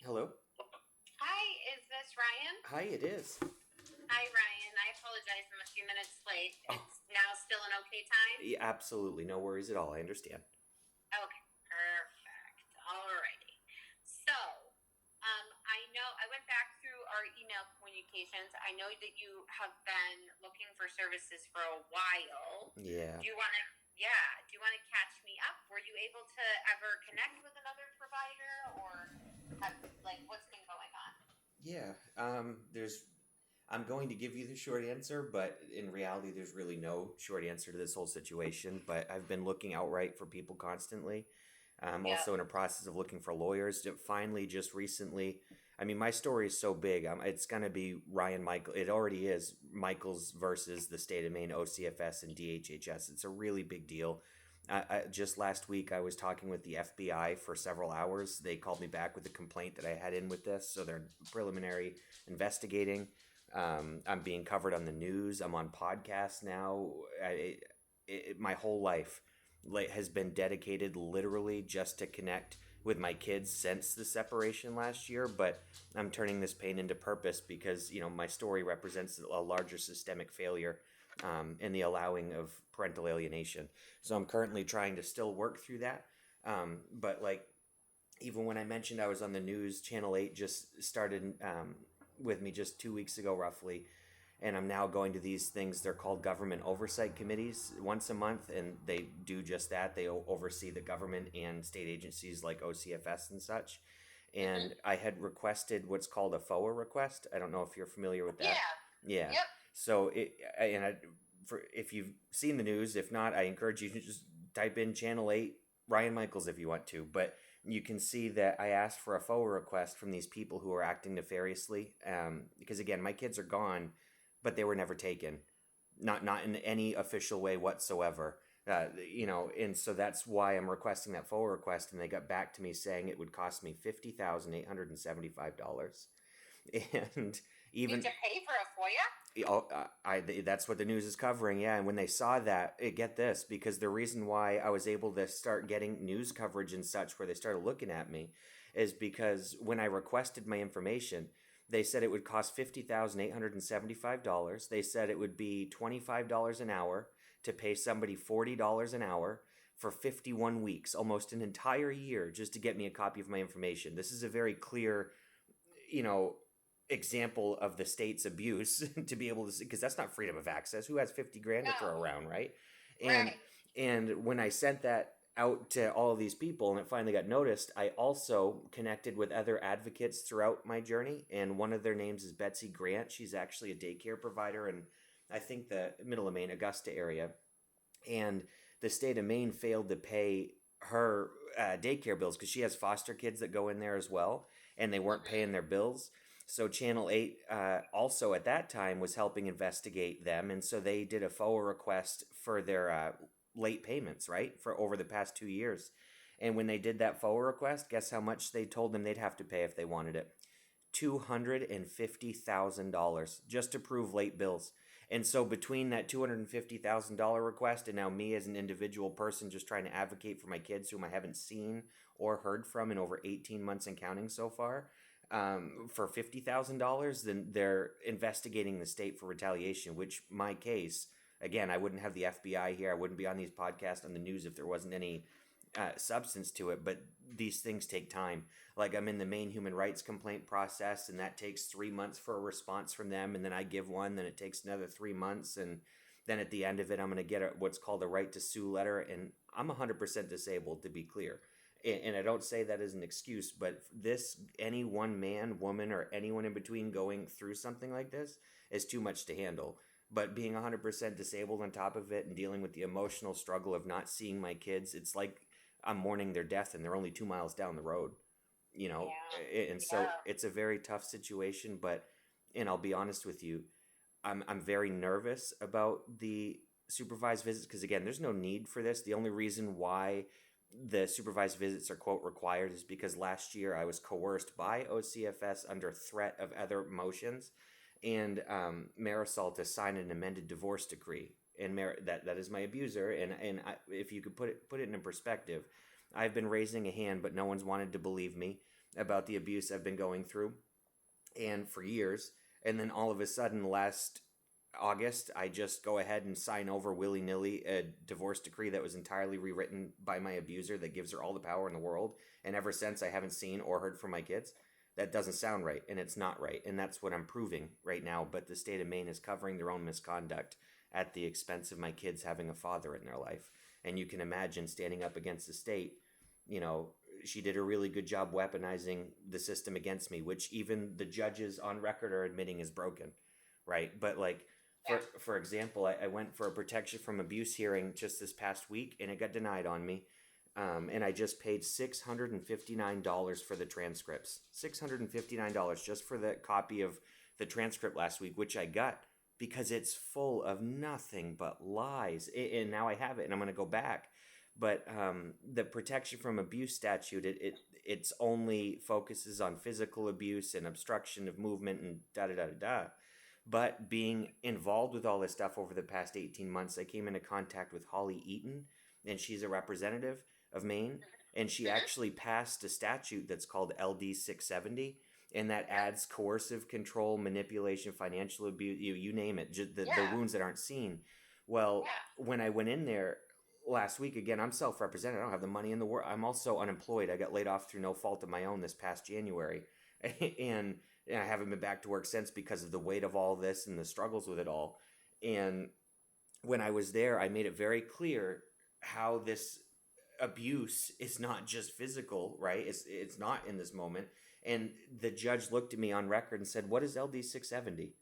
Hello? Hi, is this Ryan? Hi, it is. Hi, Ryan. I apologize. I'm a few minutes late. Oh, It's now still an okay time? yeah, absolutely. No worries at all. I understand. Okay, perfect. Alrighty. I know I went back through our email communications. I know that you have been looking for services for a while. Yeah. Do you want to, yeah, do you want to catch me up? Were you able to ever connect with another provider or what's been going on? Yeah. I'm going to give you the short answer, but in reality, there's really no short answer to this whole situation. But I've been looking outright for people constantly. I'm Yeah. also in a process of looking for lawyers. Finally, just recently, I mean, my story is so big. It's going to be Ryan Michael. It already is Michaels versus the state of Maine, OCFS and DHHS. It's a really big deal. Just last week, I was talking with the FBI for several hours. They called me back with a complaint that I had in with this, so they're preliminary investigating. I'm being covered on the news. I'm on podcasts now. My whole life has been dedicated literally just to connect with my kids since the separation last year, but I'm turning this pain into purpose because my story represents a larger systemic failure in the allowing of parental alienation. So I'm currently trying to still work through that. But even when I mentioned I was on the news, Channel 8 just started with me just 2 weeks ago, roughly. And I'm now going to these things. They're called government oversight committees once a month, and they do just that. They oversee the government and state agencies like OCFS and such. And Mm-hmm. I had requested what's called a FOA request. I don't know if you're familiar with Yeah. that. Yeah. Yep. So if you've seen the news, if not, I encourage you to just type in Channel 8 Ryan Michaels if you want to. But you can see that I asked for a FOA request from these people who are acting nefariously. Because again, my kids are gone, but they were never taken, not in any official way whatsoever. And so that's why I'm requesting that FOA request. And they got back to me saying it would cost me $50,875, and You have even to pay for a FOIA? that's what the news is covering, yeah. And when they saw that, get this, because the reason why I was able to start getting news coverage and such, where they started looking at me, is because when I requested my information, they said it would cost $50,875. They said it would be $25 an hour to pay somebody $40 an hour for 51 weeks, almost an entire year, just to get me a copy of my information. This is a very clear, you know, example of the state's abuse to be able to see, because that's not freedom of access. Who has 50 grand to throw No. around, right? And Right. and when I sent that out to all of these people and it finally got noticed, I also connected with other advocates throughout my journey, and one of their names is Betsy Grant. She's actually a daycare provider in, I think, the middle of Maine, Augusta area. And the state of Maine failed to pay her daycare bills because she has foster kids that go in there as well, and they weren't Mm-hmm. paying their bills. So Channel 8 also at that time was helping investigate them, and so they did a FOA request for their late payments, right, for over the past 2 years. And when they did that FOA request, guess how much they told them they'd have to pay if they wanted it? $250,000 just to prove late bills. And so between that $250,000 request and now me as an individual person just trying to advocate for my kids whom I haven't seen or heard from in over 18 months and counting so far, for $50,000, then they're investigating the state for retaliation, which my case, again, I wouldn't have the FBI here. I wouldn't be on these podcasts on the news if there wasn't any substance to it, but these things take time. Like I'm in the Maine human rights complaint process, and that takes 3 months for a response from them, and then I give one, then it takes another 3 months, and then at the end of it, I'm going to get what's called a right to sue letter, and I'm 100% disabled, to be clear. And I don't say that as an excuse, but any one man, woman, or anyone in between going through something like this is too much to handle. But being 100% disabled on top of it and dealing with the emotional struggle of not seeing my kids, it's like I'm mourning their death and they're only 2 miles down the road, you know? Yeah. And so Yeah. it's a very tough situation, and I'll be honest with you, I'm very nervous about the supervised visits because, again, there's no need for this. The only reason why the supervised visits are, quote, required is because last year I was coerced by OCFS under threat of other motions and Marisol to sign an amended divorce decree. And that is my abuser. If you could put it in perspective, I've been raising a hand, but no one's wanted to believe me. about the abuse I've been going through, and for years. And then all of a sudden, last August, I just go ahead and sign over willy nilly a divorce decree that was entirely rewritten by my abuser that gives her all the power in the world. And ever since, I haven't seen or heard from my kids. That doesn't sound right, and it's not right. And that's what I'm proving right now. But the state of Maine is covering their own misconduct at the expense of my kids having a father in their life. And you can imagine standing up against the state, you know, she did a really good job weaponizing the system against me, which even the judges on record are admitting is broken, right? But like, for example, I went for a protection from abuse hearing just this past week, and it got denied on me. And I just paid $659 for the transcripts. $659 just for the copy of the transcript last week, which I got because it's full of nothing but lies. And now I have it, and I'm going to go back. But the protection from abuse statute, it's only focuses on physical abuse and obstruction of movement and da da da da da. But being involved with all this stuff over the past 18 months, I came into contact with Holly Eaton, and she's a representative of Maine, and she actually passed a statute that's called LD 670, and that adds coercive control, manipulation, financial abuse, you name it, just the wounds that aren't seen. Well, when I went in there last week, again, I'm self-represented. I don't have the money in the world. I'm also unemployed. I got laid off through no fault of my own this past January, and I haven't been back to work since because of the weight of all this and the struggles with it all. And when I was there, I made it very clear how this abuse is not just physical, right? It's not in this moment. And the judge looked at me on record and said, "What is LD 670?"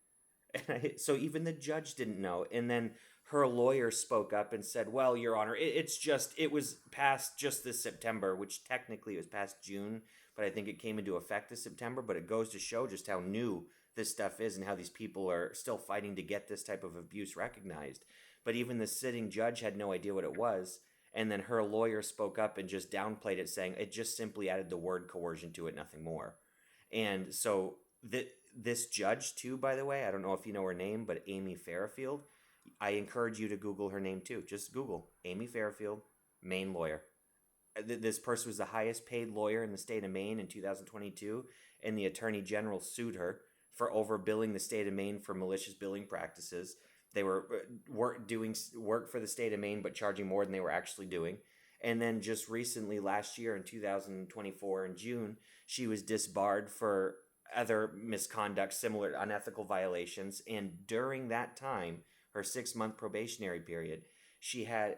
So even the judge didn't know. And then her lawyer spoke up and said, "Well, Your Honor, it was passed just this September," which technically it was passed June, but I think it came into effect this September. But it goes to show just how new this stuff is and how these people are still fighting to get this type of abuse recognized. But even the sitting judge had no idea what it was. And then her lawyer spoke up and just downplayed it, saying it just simply added the word coercion to it, nothing more. And so this judge, too, by the way, I don't know if you know her name, but Amy Fairfield, I encourage you to Google her name, too. Just Google Amy Fairfield, Maine lawyer. This person was the highest paid lawyer in the state of Maine in 2022, and the attorney general sued her for overbilling the state of Maine for malicious billing practices. They were doing work for the state of Maine, but charging more than they were actually doing. And then just recently, last year in 2024 in June, she was disbarred for other misconduct, similar unethical violations. And during that time, her 6-month probationary period, she had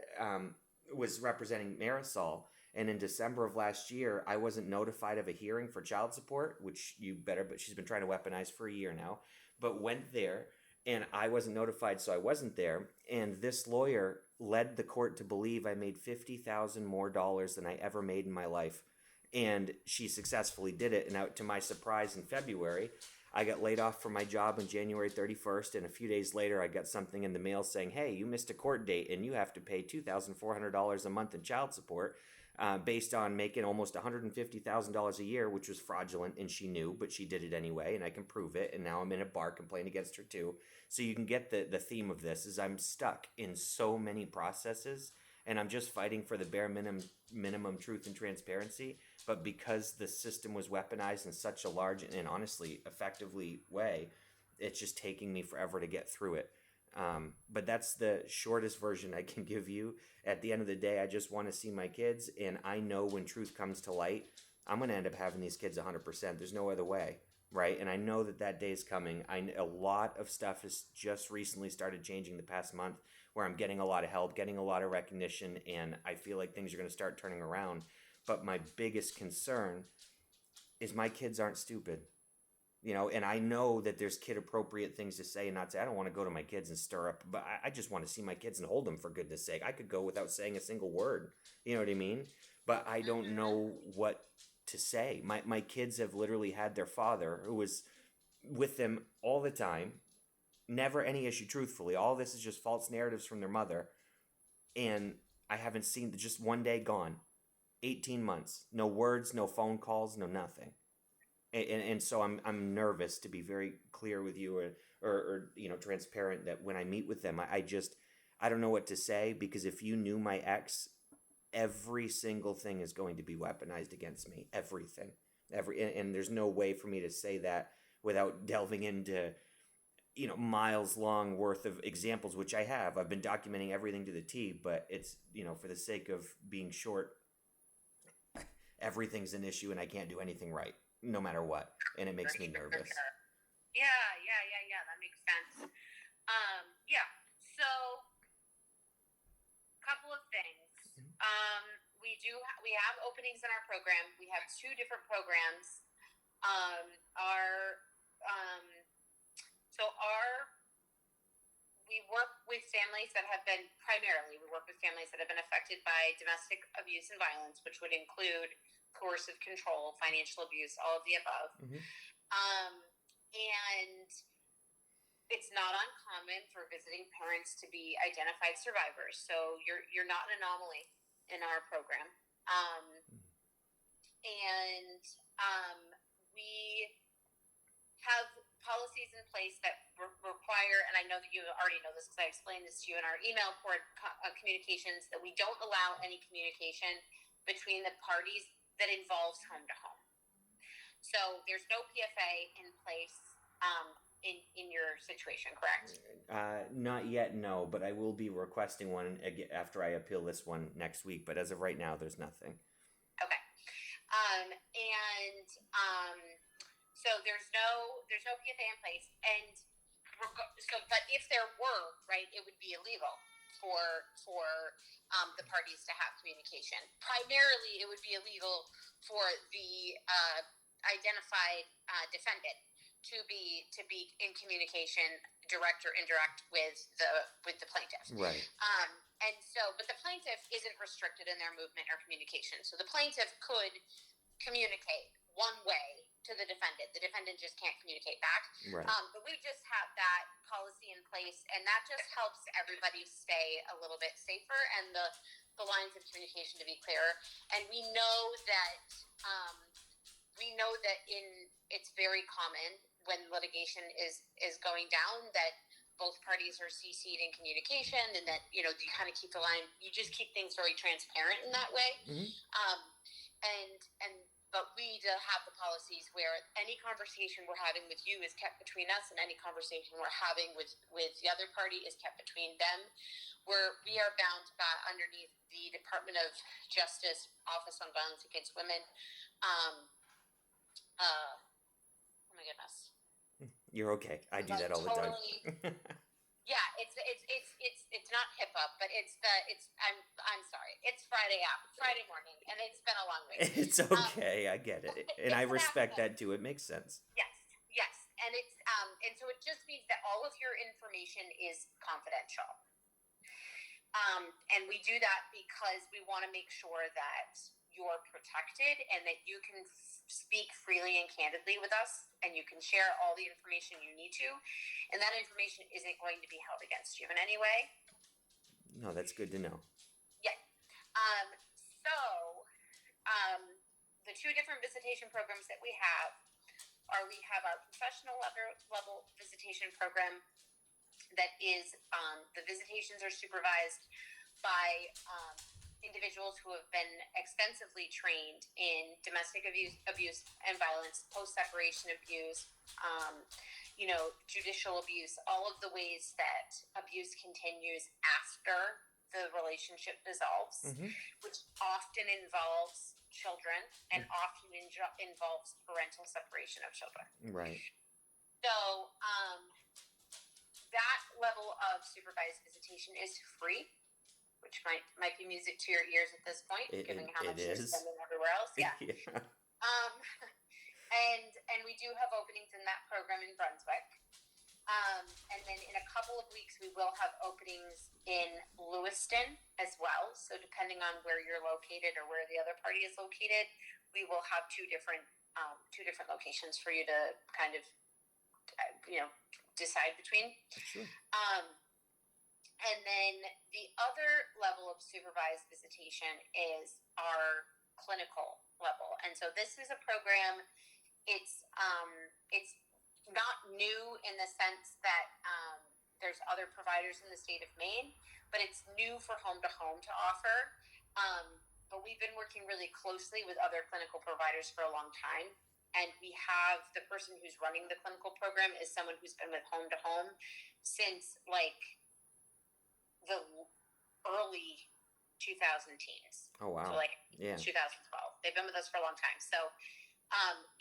was representing Marisol. And in December of last year, I wasn't notified of a hearing for child support, which you better, but she's been trying to weaponize for a year now, but went there. And I wasn't notified, so I wasn't there. And this lawyer led the court to believe I made $50,000 more than I ever made in my life. And she successfully did it. And now, to my surprise, in February, I got laid off from my job on January 31st. And a few days later, I got something in the mail saying, "Hey, you missed a court date and you have to pay $2,400 a month in child support." Based on making almost $150,000 a year, which was fraudulent, and she knew, but she did it anyway, and I can prove it, and now I'm in a bar complaining against her too. So you can get the theme of this is I'm stuck in so many processes, and I'm just fighting for the bare minimum truth and transparency, but because the system was weaponized in such a large and honestly effectively way, it's just taking me forever to get through it. But that's the shortest version I can give you. At the end of the day, I just want to see my kids, and I know when truth comes to light, I'm going to end up having these kids 100%. There's no other way, right? And I know that day is coming. A lot of stuff has just recently started changing the past month, where I'm getting a lot of help, getting a lot of recognition, and I feel like things are going to start turning around. But my biggest concern is my kids aren't stupid. You know, and I know that there's kid appropriate things to say and not say. I don't want to go to my kids and stir up, but I just want to see my kids and hold them, for goodness sake. I could go without saying a single word. You know what I mean? But I don't know what to say. My kids have literally had their father, who was with them all the time, never any issue, truthfully. All this is just false narratives from their mother. And I haven't seen, just one day gone. 18 months. No words, no phone calls, no nothing. And so I'm nervous, to be very clear with you, or you know, transparent, that when I meet with them, I don't know what to say, because if you knew my ex, every single thing is going to be weaponized against me, everything. And there's no way for me to say that without delving into miles long worth of examples, which I've been documenting everything to the T, but it's for the sake of being short, everything's an issue and I can't do anything right no matter what, and it For makes me sure, for nervous. sure. Yeah. That makes sense. Yeah. So, couple of things. We have openings in our program. We have two different programs. Our so our we work with families that have been affected by domestic abuse and violence, which would include coercive control, financial abuse, all of the above. Mm-hmm. And it's not uncommon for visiting parents to be identified survivors. So you're not an anomaly in our program. We have policies in place that require, and I know that you already know this because I explained this to you in our email communications, that we don't allow any communication between the parties that involves home to home. So there's no PFA in place in your situation, correct? Not yet, no, but I will be requesting one after I appeal this one next week. But as of right now, there's nothing. Okay. So there's no PFA in place, and but if there were, right, it would be illegal for the parties to have communication. Primarily, it would be illegal for the identified defendant to be in communication, direct or indirect, with the plaintiff. Right. But the plaintiff isn't restricted in their movement or communication. So the plaintiff could communicate one way to the defendant. The defendant just can't communicate back. Right. But we just have that policy in place, and that just helps everybody stay a little bit safer and the lines of communication to be clearer. And we know that it's very common when litigation is going down that both parties are CC'd in communication, and that you kind of keep the line. You just keep things very transparent in that way. Mm-hmm. But we have the policies where any conversation we're having with you is kept between us, and any conversation we're having with the other party is kept between them. We are bound underneath the Department of Justice Office on Violence Against Women. Oh my goodness. You're okay. I do that all the time. Yeah, it's not HIPAA, but I'm sorry. It's Friday morning, and it's been a long week. It's okay. I get it, and I respect that too. It makes sense. Yes, and and so it just means that all of your information is confidential. And we do that because we want to make sure that you're protected and that you can speak freely and candidly with us, and you can share all the information you need to, and that information isn't going to be held against you in any way. No, that's good to know. Yeah. The two different visitation programs that we have are our professional level visitation program that is the visitations are supervised by individuals who have been extensively trained in domestic abuse and violence, post-separation abuse, judicial abuse, all of the ways that abuse continues after the relationship dissolves, mm-hmm. which often involves children and often involves parental separation of children. Right. So that level of supervised visitation is free, which might be music to your ears at this point, given how much you're spending everywhere else. Yeah. Yeah. And we do have openings in that program in Brunswick. And then in a couple of weeks, we will have openings in Lewiston as well. So depending on where you're located or where the other party is located, we will have two different locations for you to kind of, decide between. Sure. And then the other level of supervised visitation is our clinical level. And so this is a program, it's not new in the sense that there's other providers in the state of Maine, but it's new for home to home to offer. but we've been working really closely with other clinical providers for a long time. And we have the person who's running the clinical program is someone who's been with Home to Home since like the early 2010s. Oh, wow. So like Yeah. 2012. They've been with us for a long time. So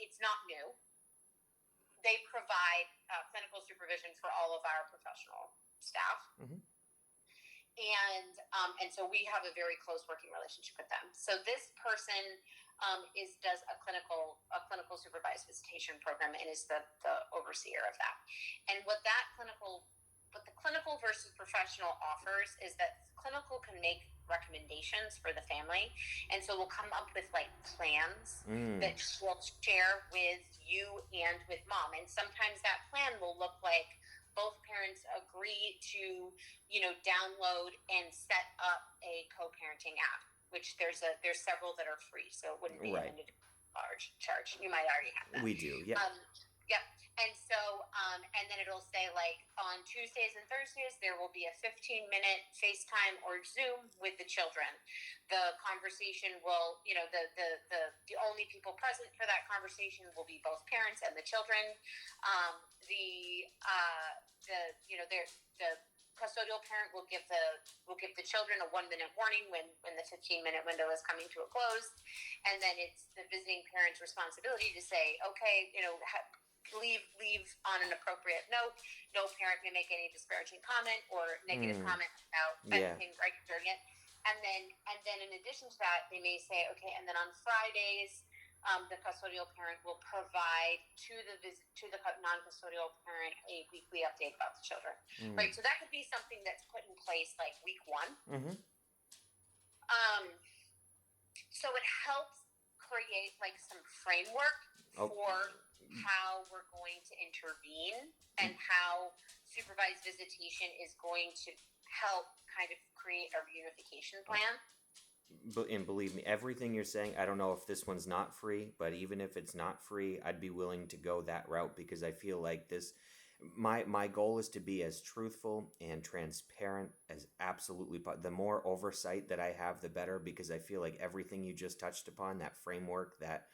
it's not new. They provide clinical supervision for all of our professional staff. Mm-hmm. And so we have a very close working relationship with them. So this person does a clinical supervised visitation program and is the overseer of that. And what the clinical versus professional offers is that clinical can make recommendations for the family, and so we'll come up with like plans that we'll share with you and with mom. And sometimes that plan will look like both parents agree to, download and set up a co-parenting app, which there's several that are free, so it wouldn't be Right. a large charge. You might already have that. We do, yeah. Yep. And so, and then it'll say like on Tuesdays and Thursdays, there will be a 15-minute FaceTime or Zoom with the children. The conversation will, the only people present for that conversation will be both parents and the children. The custodial parent will give the children a 1-minute warning when the 15-minute window is coming to a close, and then it's the visiting parent's responsibility to say, okay, leave on an appropriate note. No parent may make any disparaging comment or negative comment about anything right during it. And then in addition to that, they may say, okay, and then on Fridays, the custodial parent will provide to the non-custodial parent a weekly update about the children. Right. So that could be something that's put in place like week 1. Mm-hmm. So it helps create like some framework for how we're going to intervene and how supervised visitation is going to help kind of create a reunification plan. And believe me, everything you're saying, I don't know if this one's not free, but even if it's not free, I'd be willing to go that route, because I feel like this, my goal is to be as truthful and transparent as absolutely possible. The more oversight that I have, the better, because I feel like everything you just touched upon, that framework, that,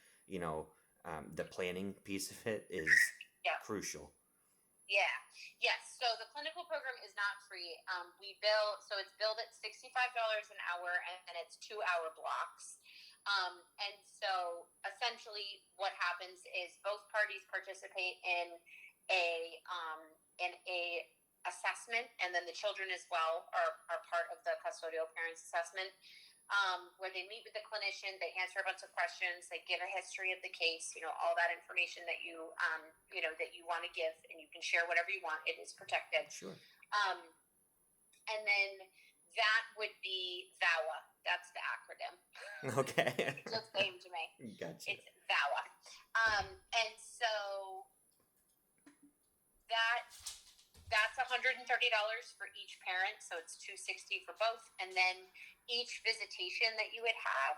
the planning piece of it is crucial. Yeah. Yes. So the clinical program is not free. It's billed at $65 an hour, and it's 2-hour blocks. And so essentially what happens is both parties participate in a assessment, and then the children as well are part of the custodial parents assessment, where they meet with the clinician, they answer a bunch of questions, they give a history of the case, all that information that you want to give, and you can share whatever you want. It is protected. Sure. And then that would be VAWA. That's the acronym. Okay. It just came to me. Gotcha. It's VAWA. And so that's $130 for each parent, so it's $260 for both. And then each visitation that you would have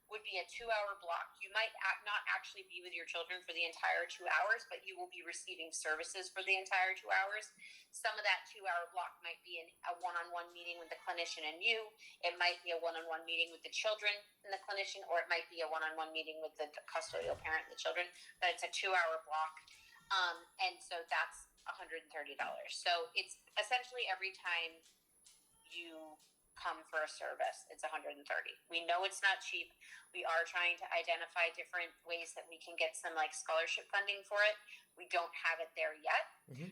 would be a 2-hour block. You might not actually be with your children for the entire 2 hours, but you will be receiving services for the entire 2 hours. Some of that 2-hour block might be a one-on-one meeting with the clinician and you. It might be a one-on-one meeting with the children and the clinician, or it might be a one-on-one meeting with the custodial parent and the children, but it's a 2-hour block. And so that's $130. So it's essentially every time you come for a service, it's $130. We know it's not cheap. We are trying to identify different ways that we can get some like scholarship funding for it. We don't have it there yet. Mm-hmm.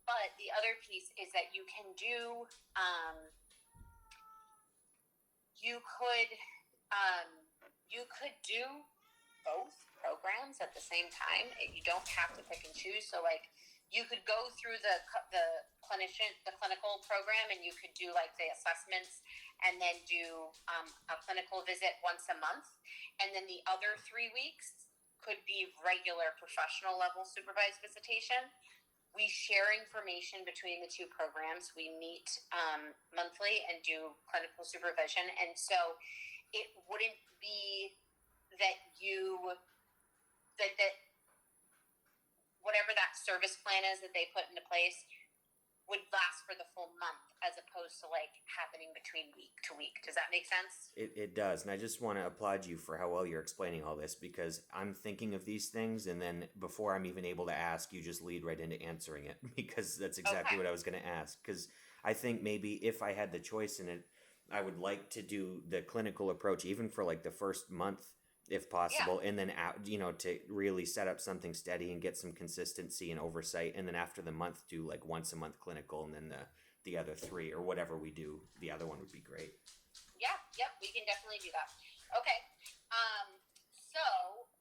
But the other piece is that you can do, you could do both programs at the same time. You don't have to pick and choose. So like you could go through the clinical program, and you could do like the assessments and then do a clinical visit once a month. And then the other 3 weeks could be regular professional level supervised visitation. We share information between the two programs. We meet monthly and do clinical supervision. And so it wouldn't be that that whatever that service plan is that they put into place, would last for the full month as opposed to like happening between week to week. Does that make sense? It does. And I just want to applaud you for how well you're explaining all this, because I'm thinking of these things, and then before I'm even able to ask, you just lead right into answering it, because that's exactly what I was going to ask. Because I think maybe if I had the choice in it, I would like to do the clinical approach, even for like the first month, if possible, and then to really set up something steady and get some consistency and oversight, and then after the month do like once a month clinical, and then the other 3 or whatever we do, the other one would be great. Yeah, yep, we can definitely do that. Okay. So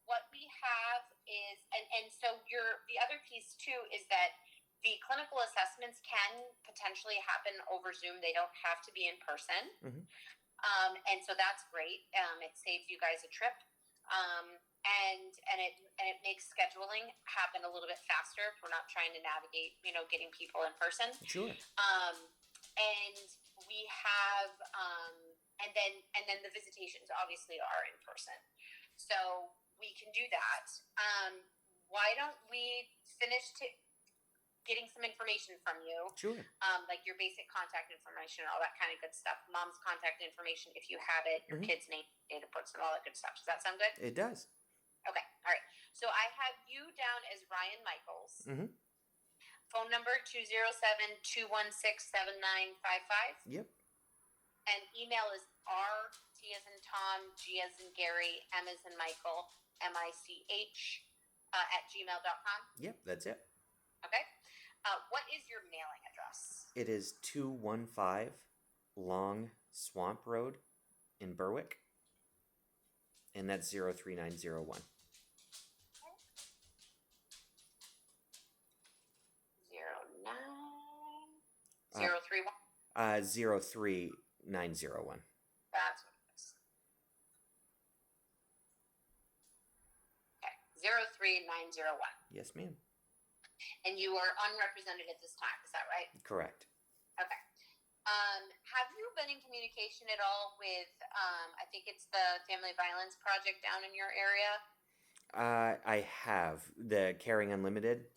what we have is, and so the other piece too is that the clinical assessments can potentially happen over Zoom. They don't have to be in person. Mm-hmm. And so that's great. It saves you guys a trip. And it makes scheduling happen a little bit faster if we're not trying to navigate, getting people in person. Sure. And we have, and then the visitations obviously are in person. So we can do that. Why don't we finish getting some information from you? Sure. Like your basic contact information, all that kind of good stuff. Mom's contact information, if you have it, your kid's name, date of birth, and all that good stuff. Does that sound good? It does. Okay. All right. So I have you down as Ryan Michaels. Mm-hmm. Phone number 207-216-7955. Yep. And email is R T as in Tom, G as in Gary, M as in Michael, MICH @gmail.com. Yep, that's it. Okay. What is your mailing address? It is 215 Long Swamp Road in Berwick, and that's 03901. 031? 03901. That's what it is. Okay, 03901. Yes, ma'am. And you are unrepresented at this time, is that right? Correct. Okay. Have you been in communication at all with, I think it's the Family Violence Project down in your area? I have. The Caring Unlimited?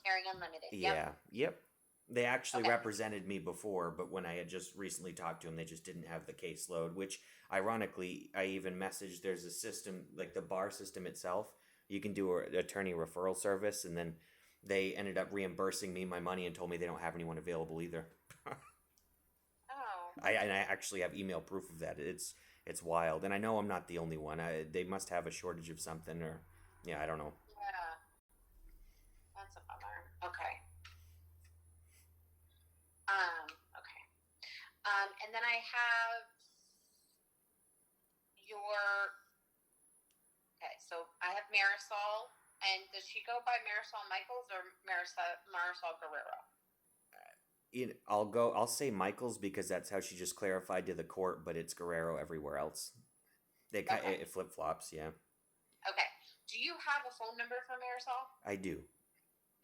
Caring Unlimited, yeah. Yep. They actually Okay. represented me before, but when I had just recently talked to them, they just didn't have the caseload, which, ironically, I even messaged, there's a system, like the bar system itself, you can do an attorney referral service, and then they ended up reimbursing me my money and told me they don't have anyone available either. Oh. I actually have email proof of that. It's wild, and I know I'm not the only one. They must have a shortage of something, or yeah, I don't know. Yeah. That's a bummer. Okay. Okay. And then I have okay, so I have Marisol, and does she go by Marisol Michaels or Marisol Guerrero? I'll say Michaels because that's how she just clarified to the court, but it's Guerrero everywhere else. It flip flops, yeah. Okay. Do you have a phone number for Marisol? I do.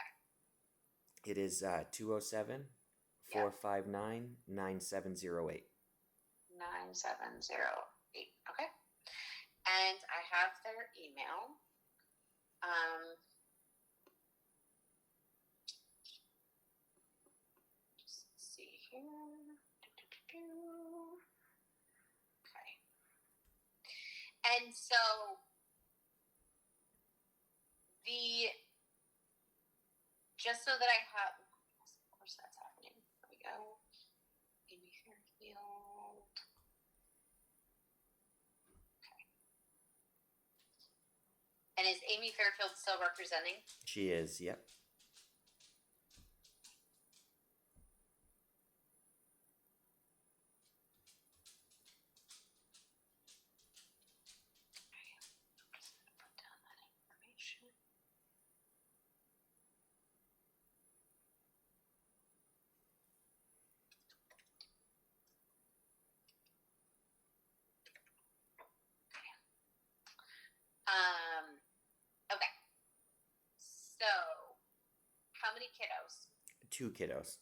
Okay. It is 207 459 9708. 9708. Okay. And I have their email. Just see here. Okay. And so just so that I have, of course that's happening. There we go. Amy Fairfield. Okay. And is Amy Fairfield still representing? She is, yep. Okay. So, how many kiddos? 2 kiddos.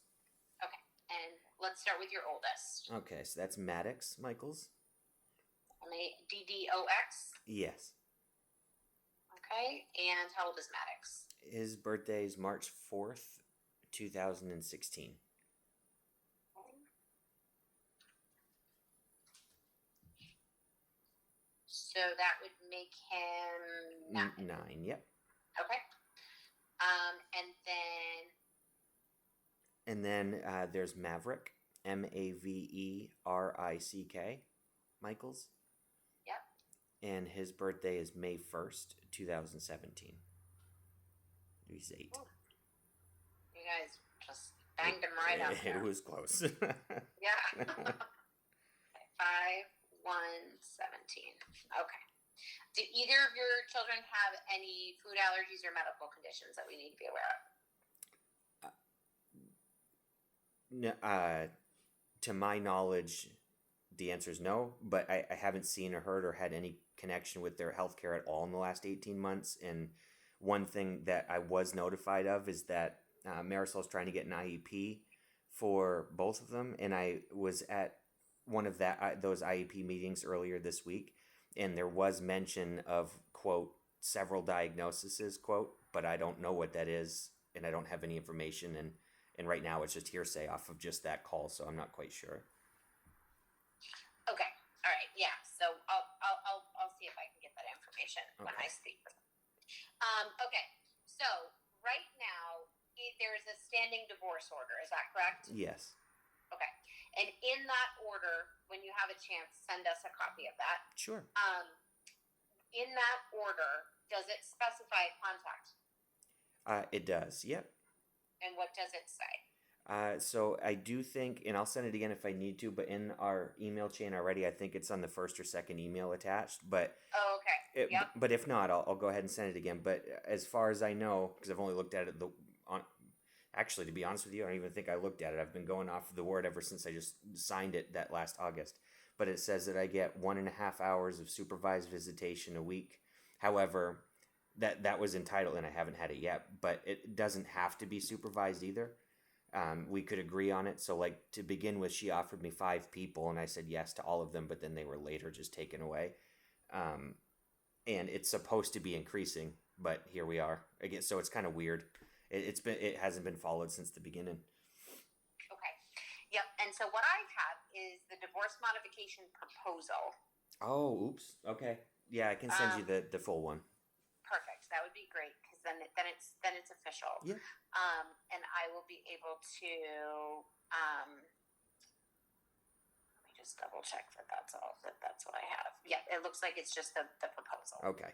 Okay. And let's start with your oldest. Okay, so that's Maddox Michaels. MADDOX? Yes. Okay. And how old is Maddox? His birthday is March 4th, 2016. So that would make him 9. 9, yep. Okay. And then there's Maverick, Maverick, Michaels. Yep. And his birthday is May 1st, 2017. He's 8. Ooh. You guys just banged him right up there. It was close. Yeah. 5, 1, 17. Okay. Do either of your children have any food allergies or medical conditions that we need to be aware of? To my knowledge, the answer is no, but I haven't seen or heard or had any connection with their healthcare at all in the last 18 months. And one thing that I was notified of is that Marisol's trying to get an IEP for both of them. And I was at one of those IEP meetings earlier this week, and there was mention of, quote, several diagnoses, quote, but I don't know what that is, and I don't have any information, and right now it's just hearsay off of just that call, so I'm not quite sure. Okay. All right. Yeah. So I'll see if I can get that information when I speak with them. Okay. So right now there is a standing divorce order. Is that correct? Yes. Okay. And in that order, when you have a chance, send us a copy of that. Sure. In that order, does it specify contact? It does. Yep. And what does it say? So I do think, and I'll send it again if I need to, but in our email chain already, I think it's on the first or second email attached. But okay. Yep. But if not, I'll go ahead and send it again. But as far as I know, because I've only looked at it actually, to be honest with you, I don't even think I looked at it. I've been going off of the word ever since I just signed it that last August. But it says that I get 1.5 hours of supervised visitation a week. However, that was entitled, and I haven't had it yet, but it doesn't have to be supervised either. We could agree on it. So, like, to begin with, she offered me 5 people, and I said yes to all of them, but then they were later just taken away. And it's supposed to be increasing, but here we are again. So it's kind of weird. It hasn't been followed since the beginning. Okay. Yep. And so what I have is the divorce modification proposal. Oh, oops. Okay. Yeah, I can send you the full one. Perfect. That would be great, because then it's official. Yeah. And I will be able to let me just double check that that's what I have. Yeah, it looks like it's just the proposal. Okay.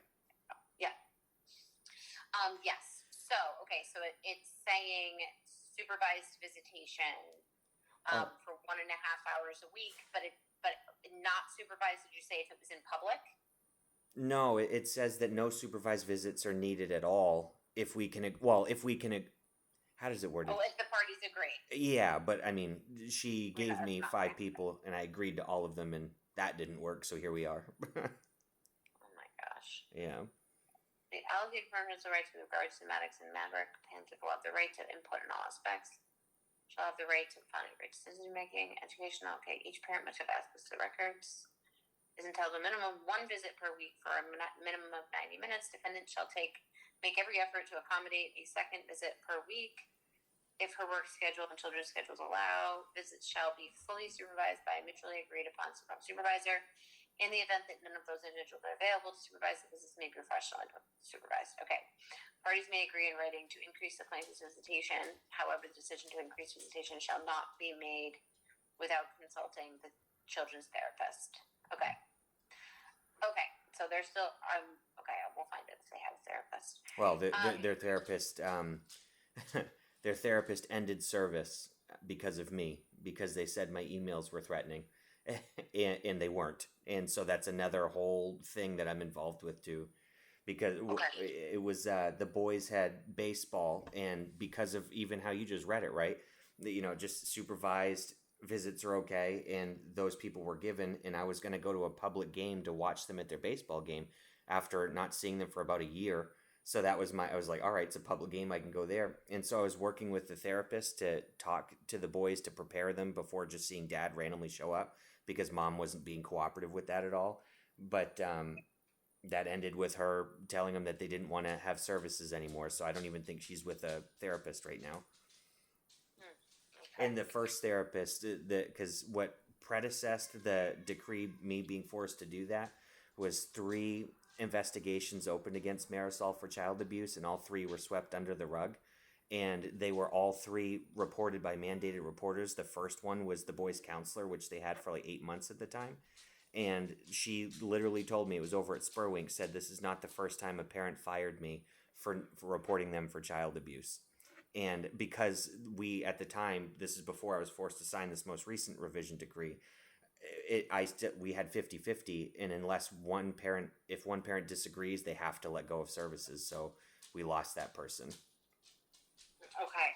Yeah. Yes. So so it's saying supervised visitation for 1.5 hours a week, but not supervised. Did you say if it was in public? No, it says that no supervised visits are needed at all if we can. Well, if we can. How does it word it? Oh, if the parties agree. Yeah, but I mean, she gave me 5 people, and I agreed to all of them, and that didn't work. So here we are. Oh my gosh. Yeah. The allocated partner has the right to regard semantics and Maverick. Parents will have the right to input in all aspects. Shall have the right to find great decision making, educational. Okay, each parent must have access to records. Is entitled to a minimum of 1 visit per week for a minimum of 90 minutes. Defendant shall make every effort to accommodate a second visit per week if her work schedule and children's schedules allow. Visits shall be fully supervised by a mutually agreed upon supervisor. In the event that none of those individuals are available to supervise, the visits may be professionally supervised. Okay. Parties may agree in writing to increase the plaintiff's visitation. However, the decision to increase visitation shall not be made without consulting the children's therapist. Okay. So they're still okay. We'll find it if they have a therapist. Well, their therapist their therapist ended service because of me, because they said my emails were threatening. And they weren't, and so that's another whole thing that I'm involved with too, because it was the boys had baseball, and because of even how you just read it, right, just supervised visits are okay, and those people were given, and I was going to go to a public game to watch them at their baseball game after not seeing them for about a year. So that was I was like, all right, it's a public game, I can go there. And so I was working with the therapist to talk to the boys to prepare them before just seeing dad randomly show up, because mom wasn't being cooperative with that at all. But that ended with her telling them that they didn't want to have services anymore. So I don't even think she's with a therapist right now. Okay. And the first therapist, because what predecessed the decree, me being forced to do that, was 3 investigations opened against Marisol for child abuse, and all 3 were swept under the rug. And they were all 3 reported by mandated reporters. The first one was the boys' counselor, which they had for like 8 months at the time. And she literally told me, it was over at Spurwink, said, "This is not the first time a parent fired me for reporting them for child abuse." And because we, at the time, this is before I was forced to sign this most recent revision decree, we had 50-50, and if one parent disagrees, they have to let go of services. So we lost that person. Okay.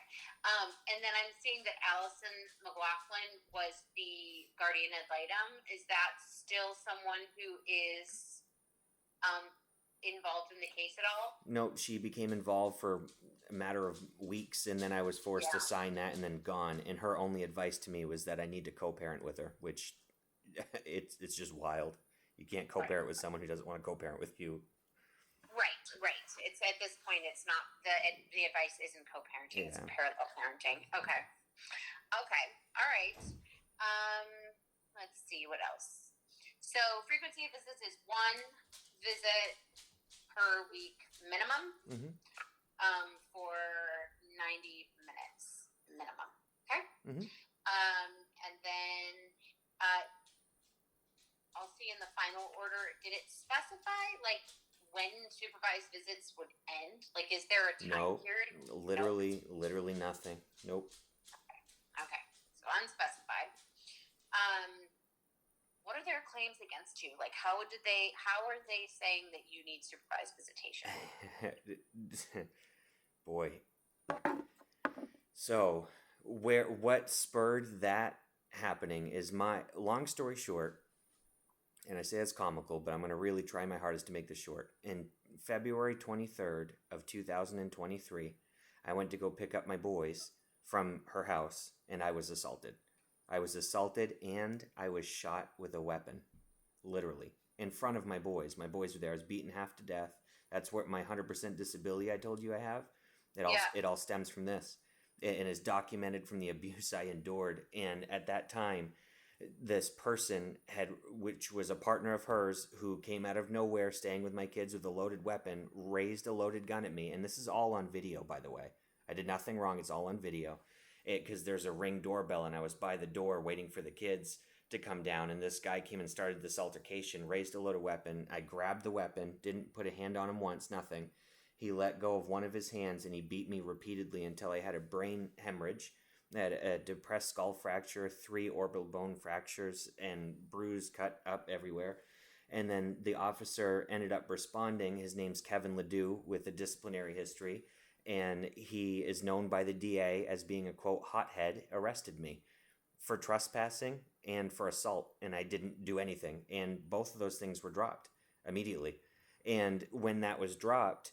And then I'm seeing that Allison McLaughlin was the guardian ad litem. Is that still someone who is involved in the case at all? No, she became involved for a matter of weeks, and then I was forced to sign that and then gone. And her only advice to me was that I need to co-parent with her, which it's just wild. You can't co-parent with someone who doesn't want to co-parent with you. Right. It's at this point, it's not the advice isn't co-parenting; it's parallel parenting. Okay. All right. Let's see what else. So frequency of visits is 1 visit per week minimum. Mm-hmm. For 90 minutes minimum. Okay. Mm-hmm. And then I'll see in the final order. Did it specify like when supervised visits would end? Like, is there a time period? Literally nothing. Nope. Okay. So unspecified. What are their claims against you? Like, how are they saying that you need supervised visitation? Boy. So, what spurred that happening is long story short, and I say it's comical, but I'm going to really try my hardest to make this short. In February 23rd of 2023, I went to go pick up my boys from her house, and I was assaulted. And I was shot with a weapon, literally, in front of my boys. My boys were there. I was beaten half to death. That's what my 100% disability I told you I have. It all stems from this, and is documented from the abuse I endured. And at that time, this person which was a partner of hers, who came out of nowhere, staying with my kids with a loaded weapon, raised a loaded gun at me. And this is all on video, by the way. I did nothing wrong. It's all on video. Because there's a Ring doorbell, and I was by the door waiting for the kids to come down, and this guy came and started this altercation, raised a loaded weapon. I grabbed the weapon, didn't put a hand on him once, nothing. He let go of one of his hands, and he beat me repeatedly until I had a brain hemorrhage. I had a depressed skull fracture, 3 orbital bone fractures, and bruise cut up everywhere. And then the officer ended up responding. His name's Kevin Ledoux, with a disciplinary history, and he is known by the DA as being a, quote, hothead, arrested me for trespassing and for assault, and I didn't do anything. And both of those things were dropped immediately. And when that was dropped,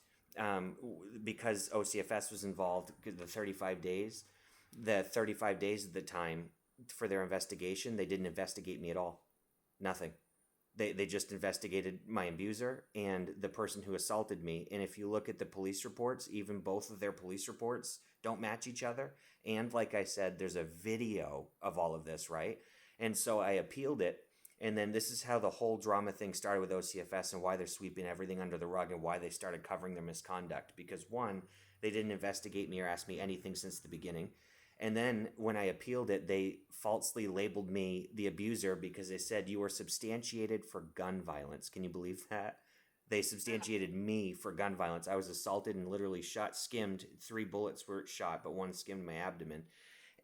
because OCFS was involved, the 35 days at the time for their investigation, they didn't investigate me at all. Nothing. They just investigated my abuser and the person who assaulted me. And if you look at the police reports, even both of their police reports don't match each other. And like I said, there's a video of all of this, right? And so I appealed it. And then this is how the whole drama thing started with OCFS, and why they're sweeping everything under the rug, and why they started covering their misconduct. Because 1, they didn't investigate me or ask me anything since the beginning. And then when I appealed it, they falsely labeled me the abuser because they said you were substantiated for gun violence. Can you believe that? They substantiated me for gun violence. I was assaulted and literally skimmed. 3 bullets were shot, but 1 skimmed my abdomen.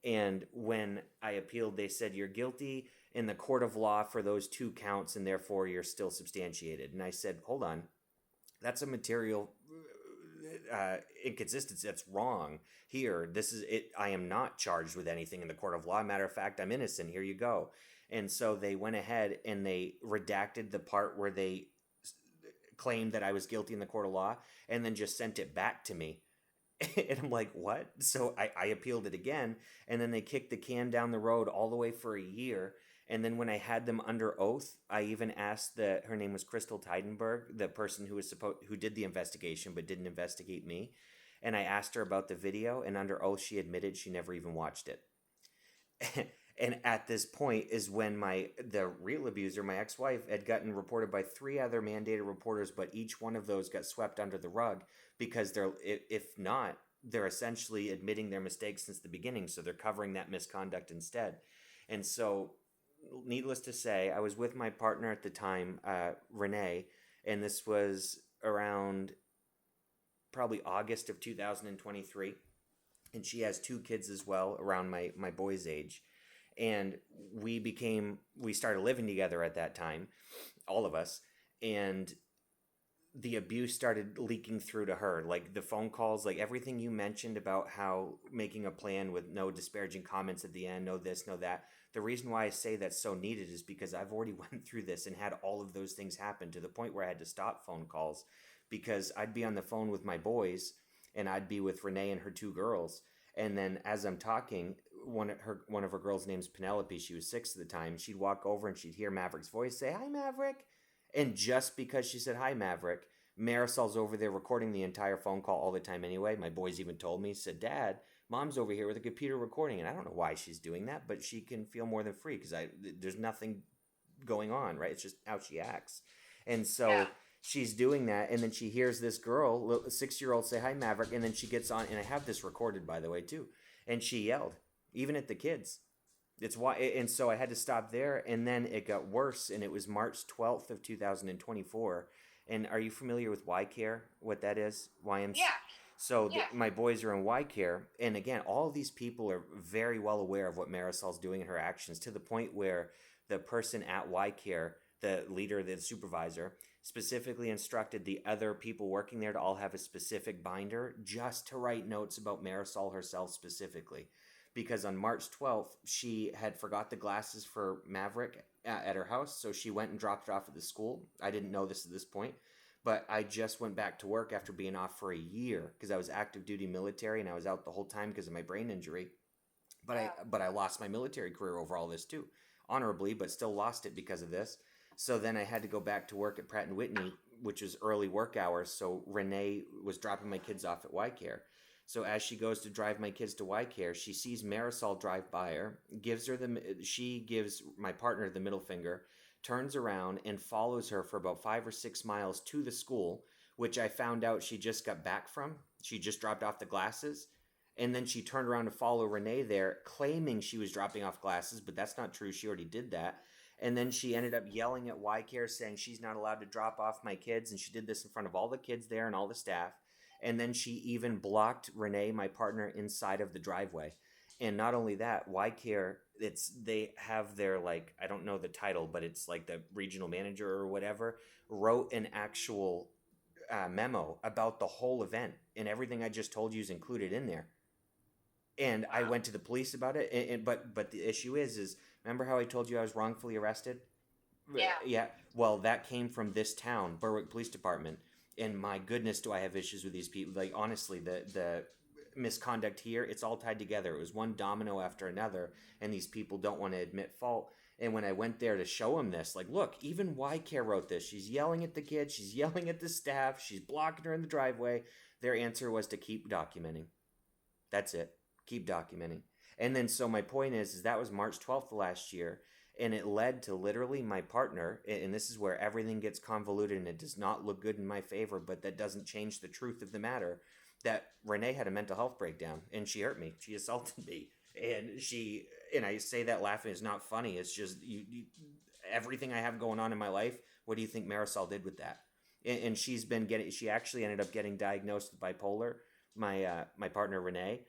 And when I appealed, they said you're guilty in the court of law for those 2 counts, and therefore you're still substantiated. And I said, hold on, that's a material inconsistency. That's wrong. Here, this is it. I am not charged with anything in the court of law. Matter of fact, I'm innocent. Here you go. And so they went ahead and they redacted the part where they claimed that I was guilty in the court of law, and then just sent it back to me. And I'm like, what? So I appealed it again, and then they kicked the can down the road all the way for a year. And then when I had them under oath, I even asked her name was Crystal Teidenberg, the person who did the investigation but didn't investigate me. And I asked her about the video, and under oath she admitted she never even watched it. And at this point is when the real abuser, my ex-wife, had gotten reported by three other mandated reporters, but each one of those got swept under the rug because if not, they're essentially admitting their mistakes since the beginning, so they're covering that misconduct instead. And so, needless to say, I was with my partner at the time, Renee, and this was around probably August of 2023, and she has two kids as well around my boy's age. And we started living together at that time, all of us. And the abuse started leaking through to her, like the phone calls, like everything you mentioned about how making a plan with no disparaging comments at the end, no this, no that. The reason why I say that's so needed is because I've already went through this and had all of those things happen, to the point where I had to stop phone calls because I'd be on the phone with my boys and I'd be with Renee and her two girls. And then as I'm talking, one of her girls' name's Penelope. She was 6 at the time. She'd walk over and she'd hear Maverick's voice say, "Hi, Maverick." And just because she said, "Hi, Maverick," Marisol's over there recording the entire phone call all the time anyway. My boys even told me, said, "Dad, Mom's over here with a computer recording." And I don't know why she's doing that, but she can feel more than free because there's nothing going on, right? It's just how she acts. And so Yeah. she's doing that, and then she hears this girl, a 6-year-old, say, "Hi, Maverick," and then she gets on, and I have this recorded, by the way, too, and she yelled, even at the kids. It's why, and so I had to stop there, and then it got worse, and it was March 12th of 2024. And are you familiar with Y Care? What that is? YMC. Yeah. So Yeah. my boys are in Y Care, and again, all of these people are very well aware of what Marisol's doing in her actions, to the point where the person at Y Care, the leader, the supervisor, specifically instructed the other people working there to all have a specific binder just to write notes about Marisol herself specifically. Because on March 12th, she had forgot the glasses for Maverick at her house, so she went and dropped it off at the school. I didn't know this at this point, but I just went back to work after being off for a year because I was active duty military and I was out the whole time because of my brain injury. Wow. But I lost my military career over all this too, honorably, but still lost it because of this. So then I had to go back to work at Pratt and Whitney, which was early work hours. So Renee was dropping my kids off at Y Care. So as she goes to drive my kids to Y Care, she sees Marisol drive by her, she gives my partner the middle finger, turns around and follows her for about 5 or 6 miles to the school, which I found out she just got back from. She just dropped off the glasses. And then she turned around to follow Renee there, claiming she was dropping off glasses, but that's not true. She already did that. And then she ended up yelling at Y Care, saying she's not allowed to drop off my kids. And she did this in front of all the kids there and all the staff. And then she even blocked Renee, my partner, inside of the driveway. And not only that, Y Care, they have their, like, I don't know the title, but it's like the regional manager or whatever, wrote an actual memo about the whole event. And everything I just told you is included in there. And I Wow. went to the police about it. But the issue is remember how I told you I was wrongfully arrested? Yeah. Yeah. Well, that came from this town, Berwick Police Department. And my goodness, do I have issues with these people? Like, honestly, the misconduct here, it's all tied together. It was one domino after another, and these people don't want to admit fault. And when I went there to show them this, like, look, even Y Care wrote this. She's yelling at the kids. She's yelling at the staff. She's blocking her in the driveway. Their answer was to keep documenting. That's it. Keep documenting. And then, so my point is that was March 12th last year, and it led to literally my partner, and this is where everything gets convoluted and it does not look good in my favor, but that doesn't change the truth of the matter, that Renee had a mental health breakdown, and she hurt me. She assaulted me. And I say that laughing, it's not funny. It's just, everything I have going on in my life, what do you think Marisol did with that? And she actually ended up getting diagnosed with bipolar, my partner Renee,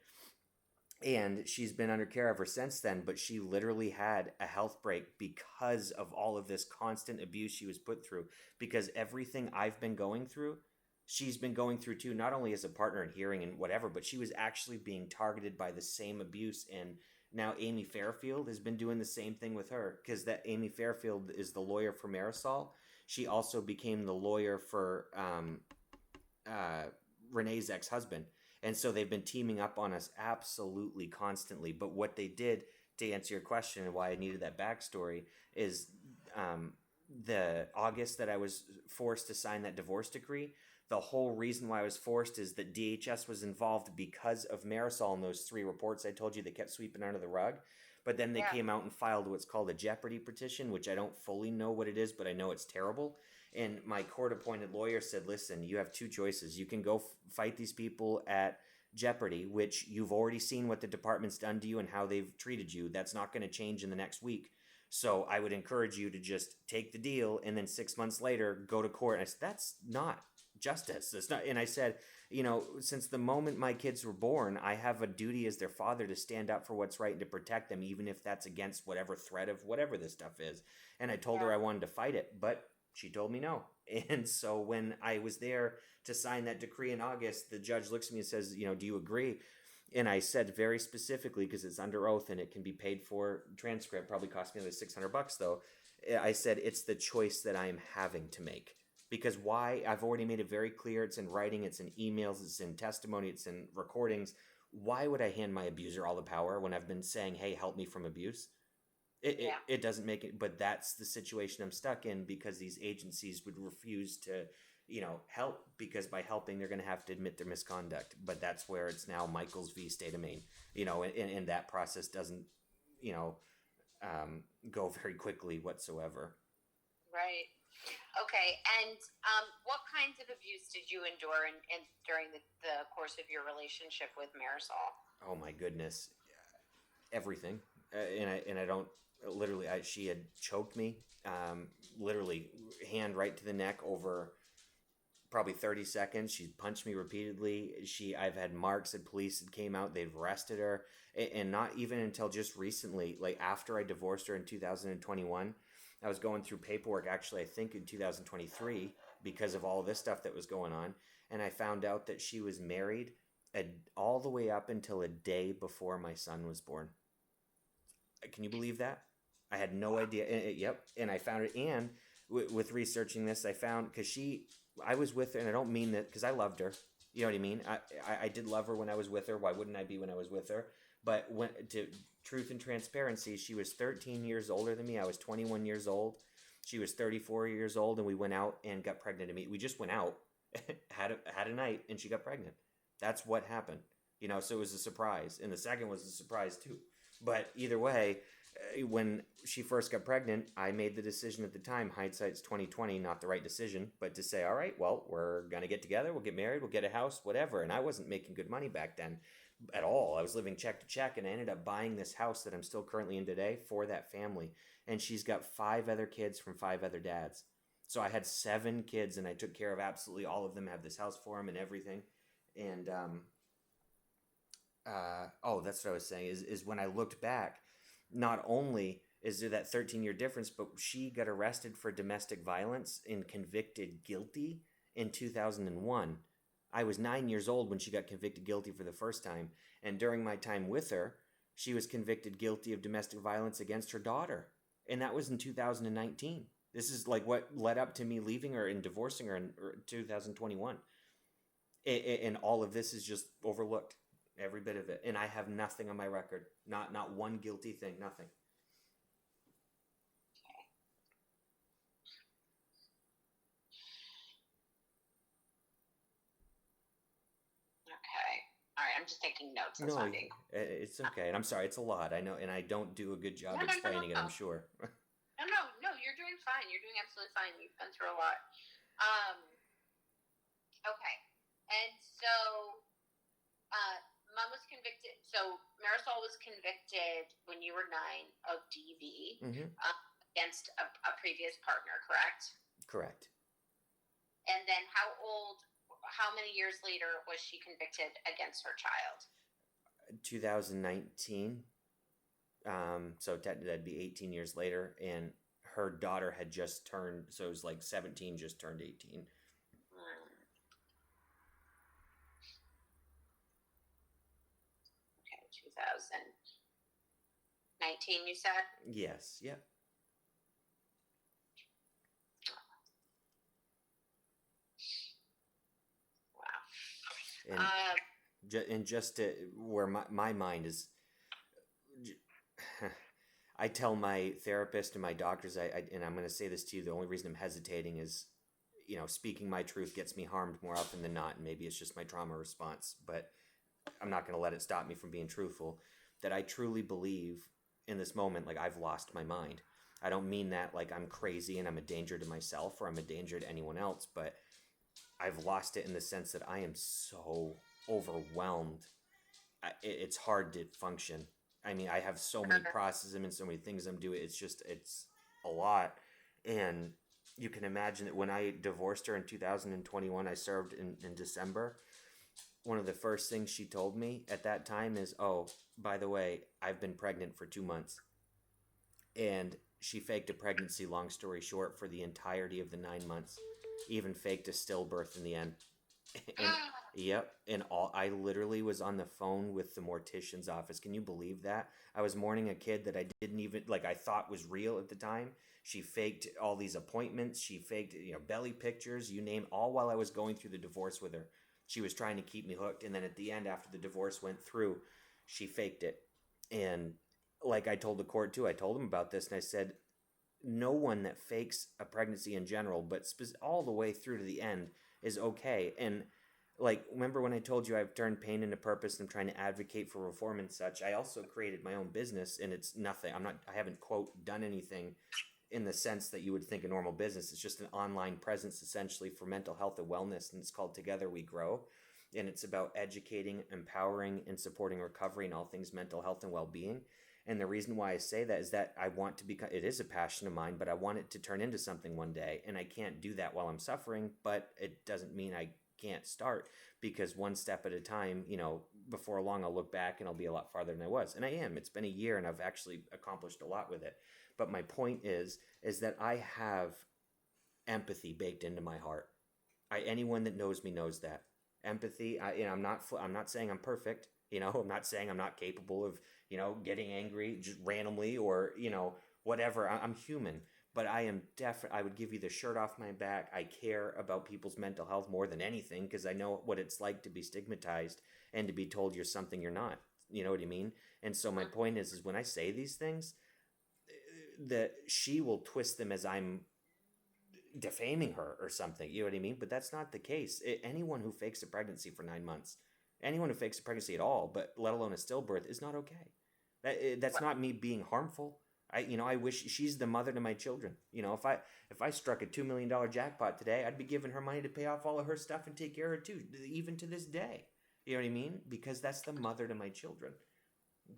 and she's been under care ever since then. But she literally had a health break because of all of this constant abuse she was put through, because everything I've been going through, she's been going through too, not only as a partner in hearing and whatever, but she was actually being targeted by the same abuse. And now Amy Fairfield has been doing the same thing with her, because that Amy Fairfield is the lawyer for Marisol. She also became the lawyer for Renee's ex-husband. And so they've been teaming up on us absolutely constantly. But what they did, to answer your question and why I needed that backstory, is the August that I was forced to sign that divorce decree, the whole reason why I was forced is that DHS was involved because of Marisol and those 3 reports I told you that kept sweeping under the rug. But then they Yeah. came out and filed what's called a jeopardy petition, which I don't fully know what it is, but I know it's terrible. And my court-appointed lawyer said, listen, you have two choices. You can go fight these people at jeopardy, which you've already seen what the department's done to you and how they've treated you. That's not going to change in the next week. So I would encourage you to just take the deal and then 6 months later go to court. And I said, that's not justice. It's not. And I said, since the moment my kids were born, I have a duty as their father to stand up for what's right and to protect them, even if that's against whatever threat of whatever this stuff is. And I told her I wanted to fight it, but she told me no. And so when I was there to sign that decree in August, the judge looks at me and says, do you agree? And I said very specifically, because it's under oath and it can be paid for, transcript probably cost me another $600 though. I said, it's the choice that I am having to make. Because why? I've already made it very clear. It's in writing, it's in emails, it's in testimony, it's in recordings. Why would I hand my abuser all the power when I've been saying, hey, help me from abuse? It doesn't make it, but that's the situation I'm stuck in, because these agencies would refuse to, help, because by helping, they're going to have to admit their misconduct. But that's where it's now Michaels v. State of Maine, and that process doesn't, go very quickly whatsoever. Right. Okay. And what kinds of abuse did you endure during the course of your relationship with Marisol? Oh my goodness, everything. And I don't literally. She had choked me, literally hand right to the neck over probably 30 seconds. She punched me repeatedly. I've had marks that police had came out. They've arrested her, and not even until just recently, like after I divorced her in 2021. I was going through paperwork, actually, I think in 2023, because of all this stuff that was going on. And I found out that she was married all the way up until a day before my son was born. Can you believe that? I had no idea. Yep. And I found it. And with researching this, I found, because I was with her, and I don't mean that because I loved her. You know what I mean? I did love her when I was with her. Why wouldn't I be when I was with her? But to truth and transparency, she was 13 years older than me. I was 21 years old. She was 34 years old, and we went out and got pregnant. We just went out, had a night, and she got pregnant. That's what happened. So it was a surprise. And the second was a surprise too. But either way, when she first got pregnant, I made the decision at the time, hindsight's 2020, not the right decision, but to say, all right, well, we're going to get together, we'll get married, we'll get a house, whatever. And I wasn't making good money back then at all. I was living check to check, and I ended up buying this house that I'm still currently in today for that family. And she's got 5 other kids from 5 other dads. So I had 7 kids, and I took care of absolutely all of them, have this house for them and everything. And, that's what I was saying, is when I looked back, not only is there that 13-year difference, but she got arrested for domestic violence and convicted guilty in 2001. I was 9 years old when she got convicted guilty for the first time. And during my time with her, she was convicted guilty of domestic violence against her daughter. And that was in 2019. This is like what led up to me leaving her and divorcing her in 2021. And all of this is just overlooked. Every bit of it. And I have nothing on my record. Not one guilty thing. Nothing. Okay. All right. I'm just taking notes. No, it's okay. And I'm sorry. It's a lot. I know. And I don't do a good job explaining it, I'm sure. No. You're doing fine. You're doing absolutely fine. You've been through a lot. Okay. And so, Mom was convicted. So Marisol was convicted when you were 9 of DV against a previous partner, correct? Correct. And then how many years later was she convicted against her child? 2019. So that'd be 18 years later. And her daughter had just turned, so it was like 17, just turned 18. Okay, 2019, you said? Yes, yeah. Wow. And just to, where my mind is, I tell my therapist and my doctors, and I'm going to say this to you, the only reason I'm hesitating is, speaking my truth gets me harmed more often than not, and maybe it's just my trauma response, but I'm not going to let it stop me from being truthful, that I truly believe in this moment, like I've lost my mind. I don't mean that like I'm crazy and I'm a danger to myself or I'm a danger to anyone else, but I've lost it in the sense that I am so overwhelmed. It's hard to function. I mean, I have so many processes and so many things I'm doing. It's a lot. And you can imagine that when I divorced her in 2021, I served in December. One of the first things she told me at that time is, oh, by the way, I've been pregnant for 2 months. And she faked a pregnancy, long story short, for the entirety of the 9 months. Even faked a stillbirth in the end. And yep, and all I literally was on the phone with the mortician's office. Can you believe that? I was mourning a kid that I didn't even like I thought was real at the time. She faked all these appointments, she faked, belly pictures, you name, all while I was going through the divorce with her. She was trying to keep me hooked, and then at the end after the divorce went through, she faked it. And like I told the court too, I told him about this and I said no one that fakes a pregnancy in general, but all the way through to the end is okay. And like, remember when I told you I've turned pain into purpose and I'm trying to advocate for reform and such? I also created my own business, and it's nothing. I haven't, quote, done anything in the sense that you would think a normal business. It's just an online presence essentially for mental health and wellness, and it's called Together We Grow. And it's about educating, empowering, and supporting recovery in all things mental health and well-being. And the reason why I say that is that I want to become, it is a passion of mine, but I want it to turn into something one day. And I can't do that while I'm suffering, but it doesn't mean I can't start, because one step at a time, before long I'll look back and I'll be a lot farther than I was. And I am. It's been a year and I've actually accomplished a lot with it. But my point is that I have empathy baked into my heart. Anyone that knows me knows that. Empathy, I'm not saying I'm perfect. I'm not saying I'm not capable of, getting angry just randomly or, whatever. I'm human, but I am I would give you the shirt off my back. I care about people's mental health more than anything because I know what it's like to be stigmatized and to be told you're something you're not. You know what I mean? And so my point is when I say these things, that she will twist them as I'm defaming her or something. You know what I mean? But that's not the case. Anyone who fakes a pregnancy for 9 months, anyone who fakes a pregnancy at all, but let alone a stillbirth, is not okay. That's not me being harmful. I wish she's the mother to my children. If I struck a $2 million jackpot today, I'd be giving her money to pay off all of her stuff and take care of her too, even to this day. You know what I mean? Because that's the mother to my children.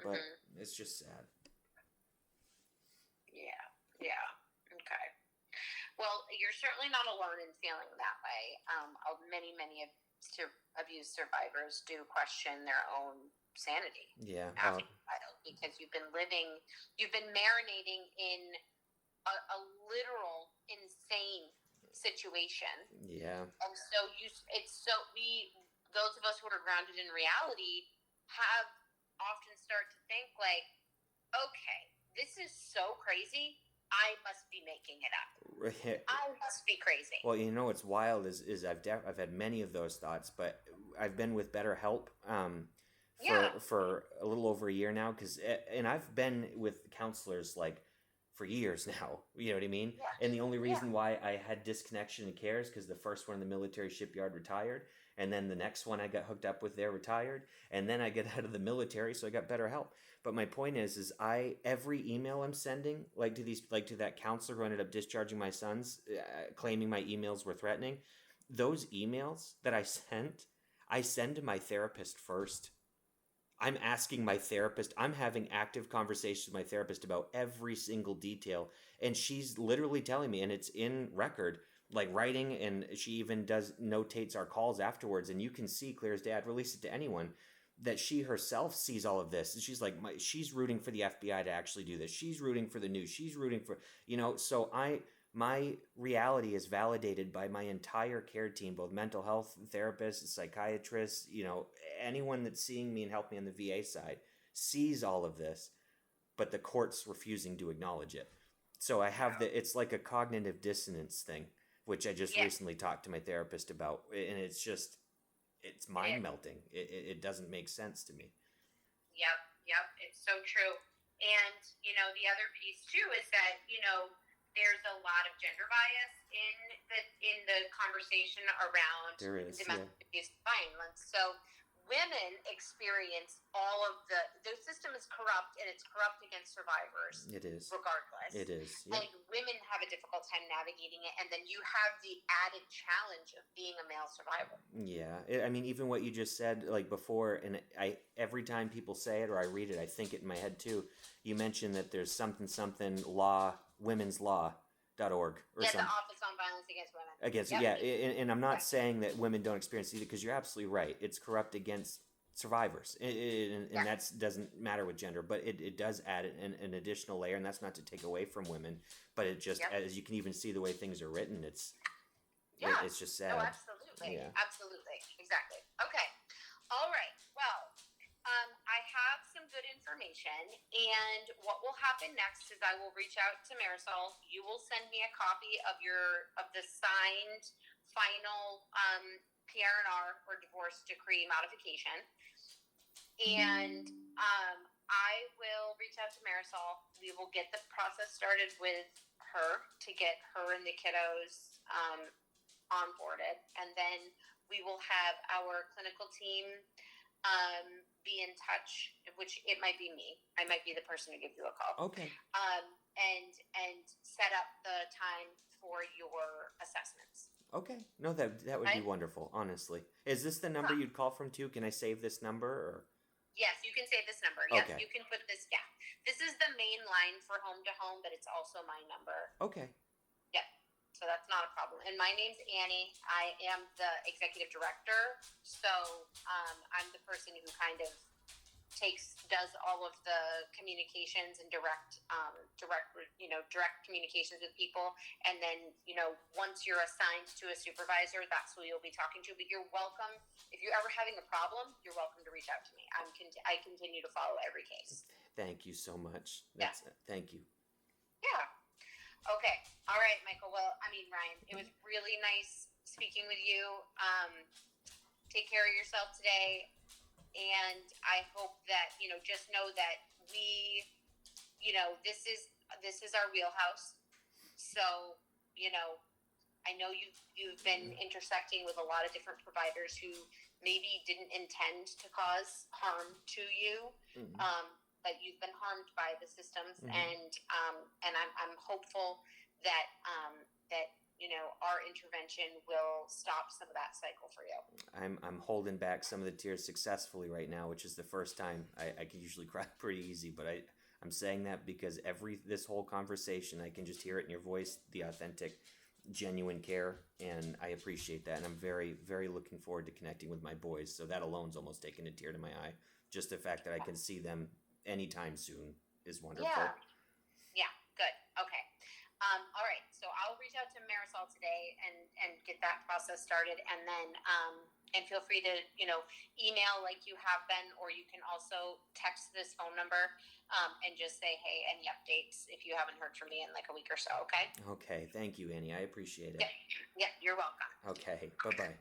But it's just sad. Yeah. Okay. Well, you're certainly not alone in feeling that way. Many abuse survivors do question their own sanity. Yeah. Because you've been marinating in a literal insane situation. Yeah. And so those of us who are grounded in reality have often start to think like, okay, this is so crazy. I must be making it up. I must be crazy. Well, what's wild is I've had many of those thoughts, but I've been with BetterHelp for a little over a year now, and I've been with counselors like for years now. You know what I mean? Yeah. And the only reason why I had disconnection and care is because the first one in the military shipyard retired, and then the next one I got hooked up with there retired, and then I got out of the military, so I got BetterHelp. But my point is every email I'm sending, like to that counselor who ended up discharging my sons, claiming my emails were threatening, those emails that I send to my therapist first. I'm asking my therapist. I'm having active conversations with my therapist about every single detail, and she's literally telling me, and it's in record, like writing, and she even notates our calls afterwards, and you can see clear as day. I'd release it to anyone. That she herself sees all of this. And she's like, she's rooting for the FBI to actually do this. She's rooting for the news. She's rooting for, so my reality is validated by my entire care team, both mental health therapists, psychiatrists, anyone that's seeing me and helping me on the VA side sees all of this, but the court's refusing to acknowledge it. So I have it's like a cognitive dissonance thing, which I just recently talked to my therapist about. And it's mind melting. It doesn't make sense to me. Yep. It's so true. And, the other piece too is that, there's a lot of gender bias in the conversation around domestic abuse violence. So women experience all of the system is corrupt, and it's corrupt against survivors. It is. Regardless. It is. Yep. And women have a difficult time navigating it, and then you have the added challenge of being a male survivor. Yeah. I mean, even what you just said, like before, and every time people say it or I read it, I think it in my head too. You mentioned that there's something law, women's law.org or something. The Office on Violence Against Women. And I'm not saying that women don't experience it either, because you're absolutely right. It's corrupt against survivors, and that doesn't matter with gender, but it does add an additional layer, and that's not to take away from women, but it just, as you can even see the way things are written, it's just sad. Oh, absolutely. Absolutely. Exactly. Okay. All right. Well, I have some good information, and what will happen next is I will reach out to Marisol. You will send me a copy of the signed final PR&R or divorce decree modification, and I will reach out to Marisol. We will get the process started with her to get her and the kiddos onboarded, and then we will have our clinical team be in touch, which it might be me. I might be the person to give you a call. Okay. And set up the time for your assessments. Okay. No, that would be wonderful, honestly. Is this the number you'd call from too? Can I save this number? Or? Yes, you can save this number. Yes, you can put this down. This is the main line for home to home, but it's also my number. Okay. Yep. So that's not a problem. And my name's Annie. I am the executive director. So I'm the person who kind of does all of the communications and direct communications with people. And then, once you're assigned to a supervisor, that's who you'll be talking to. But you're welcome. If you're ever having a problem, you're welcome to reach out to me. I continue to follow every case. Thank you so much. Thank you. Yeah. Okay. All right, Michael. Well, Ryan, it was really nice speaking with you. Take care of yourself today. And I hope that, just know that we, this is our wheelhouse. So, I know you've been intersecting with a lot of different providers who maybe didn't intend to cause harm to you. But you've been harmed by the systems, and I'm hopeful that our intervention will stop some of that cycle for you. I'm holding back some of the tears successfully right now, which is the first time. I can usually cry pretty easy, but I'm saying that because this whole conversation, I can just hear it in your voice, the authentic, genuine care, and I appreciate that, and I'm very, very looking forward to connecting with my boys. So that alone's almost taken a tear to my eye. Just the fact that I can see them anytime soon is wonderful. Yeah, good. Okay. All right. So I'll reach out to Marisol today and get that process started, and then and feel free to email like you have been, or you can also text this phone number and just say, hey, any updates if you haven't heard from me in like a week or so. Okay. Okay. Thank you, Annie. I appreciate it. Yeah. You're welcome. Okay. Bye-bye.